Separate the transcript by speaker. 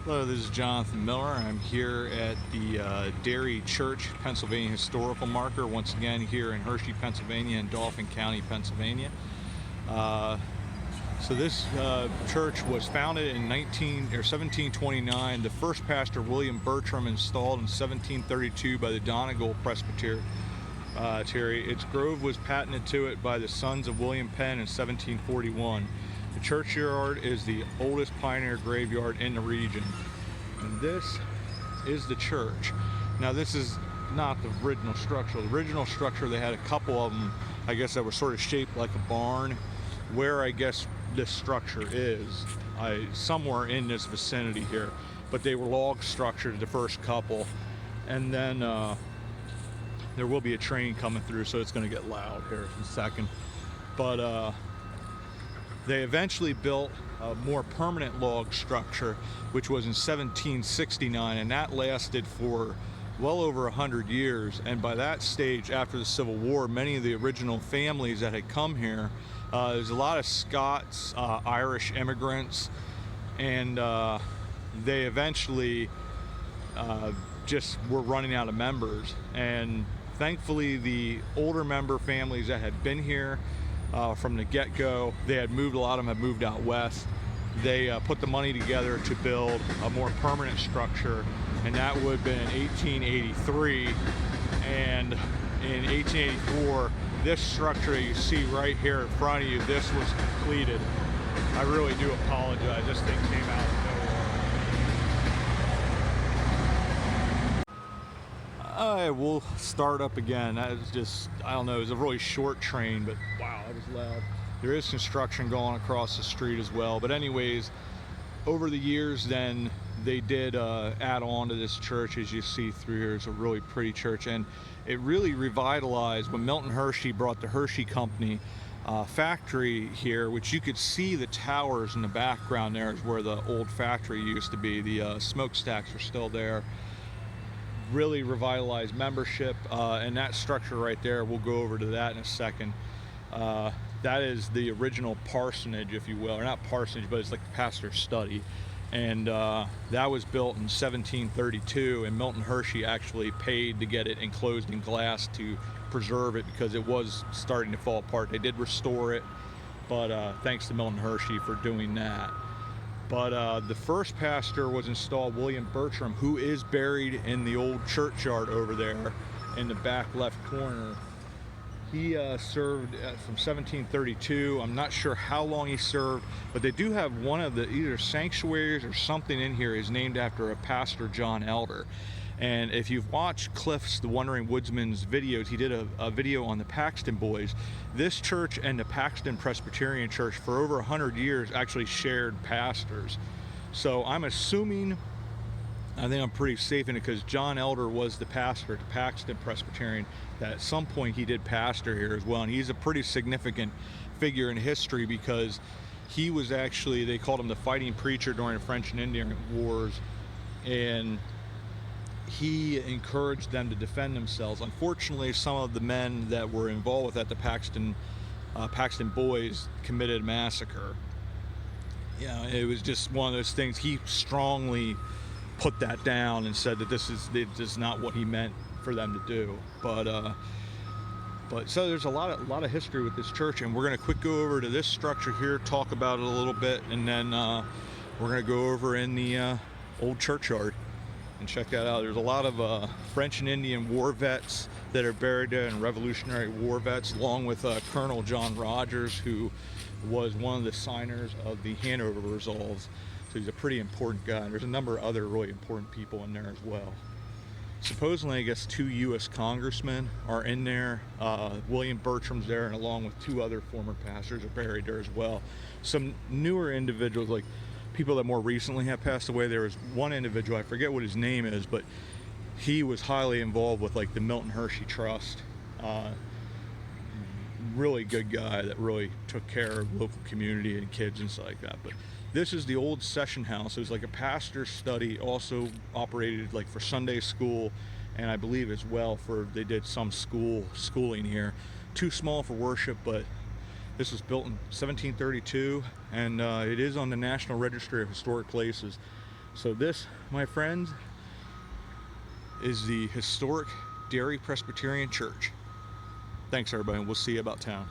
Speaker 1: Hello, this is Jonathan Miller. I'm here at the Derry Church, Pennsylvania Historical Marker, once again here in Hershey, Pennsylvania and Dauphin County, Pennsylvania. So this church was founded in 1729. The first pastor, William Bertram, installed in 1732 by the Donegal Presbytery. Its grove was patented to it by the sons of William Penn in 1741. The churchyard is the oldest pioneer graveyard in the region. And this is the church. Now this is not the original structure. The original structure, they had a couple of them, I guess, that were sort of shaped like a barn. Where I guess this structure is, somewhere in this vicinity here. But they were log structured, the first couple. And then there will be a train coming through, so it's going to get loud here in a second. But they eventually built a more permanent log structure, which was in 1769, and that lasted for well over 100 years. And by that stage, after the Civil War, many of the original families that had come here, there's a lot of Scots, Irish immigrants, and they eventually just were running out of members. And thankfully, the older member families that had been here from the get-go, they had moved, a lot of them had moved out west. They put the money together to build a more permanent structure, and that would have been in 1883. And in 1884, this structure that you see right here in front of you, this was completed. I really do apologize. This thing came out of nowhere. All right, we'll start up again. That was just, I don't know, it was a really short train, but wow, it was loud. There is construction going across the street as well. But anyways, over the years then, they did add on to this church. As you see through here, it's a really pretty church, and it really revitalized when Milton Hershey brought the Hershey Company factory here, which you could see the towers in the background. There is where the old factory used to be. The smokestacks are still there. Really revitalized membership, and that structure right there, we'll go over to that in a second. That is the original parsonage, if you will, or not parsonage, but it's like the pastor's study. And that was built in 1732, and Milton Hershey actually paid to get it enclosed in glass to preserve it because it was starting to fall apart. They did restore it, but thanks to Milton Hershey for doing that. But the first pastor was installed, William Bertram, who is buried in the old churchyard over there in the back left corner. He served from 1732. I'm not sure how long he served, but they do have one of the either sanctuaries or something in here is named after a pastor, John Elder. And if you've watched Cliff's The Wandering Woodsman's videos, he did a video on the Paxton Boys. This church and the Paxton Presbyterian Church for over 100 years actually shared pastors. So I'm assuming, I think I'm pretty safe in it, because John Elder was the pastor at the Paxton Presbyterian, that at some point he did pastor here as well. And he's a pretty significant figure in history because he was actually, they called him the fighting preacher during the French and Indian Wars, and he encouraged them to defend themselves. Unfortunately, some of the men that were involved with that, the Paxton Boys, committed a massacre. Yeah, it was just one of those things. He strongly put that down and said that this is not what he meant for them to do. But so there's a lot of history with this church, and we're going to quick go over to this structure here, talk about it a little bit, and then we're going to go over in the old churchyard and check that out. There's a lot of French and Indian war vets that are buried there, and Revolutionary War vets, along with Colonel John Rogers, who was one of the signers of the Hanover Resolves. So he's a pretty important guy. There's a number of other really important people in there as well. Supposedly, I guess 2 U.S. congressmen are in there. William Bertram's there, and along with 2 other former pastors are buried there as well. Some newer individuals, like people that more recently have passed away. There was one individual, I forget what his name is, but he was highly involved with like the Milton Hershey Trust. Really good guy that really took care of local community and kids and stuff like that. But this is the old session house. It was like a pastor's study, also operated like for Sunday school, and I believe as well for, they did some schooling here. Too small for worship, but this was built in 1732, and it is on the National Registry of Historic Places. So this, my friends, is the historic Derry Presbyterian Church. Thanks everybody, and we'll see you about town.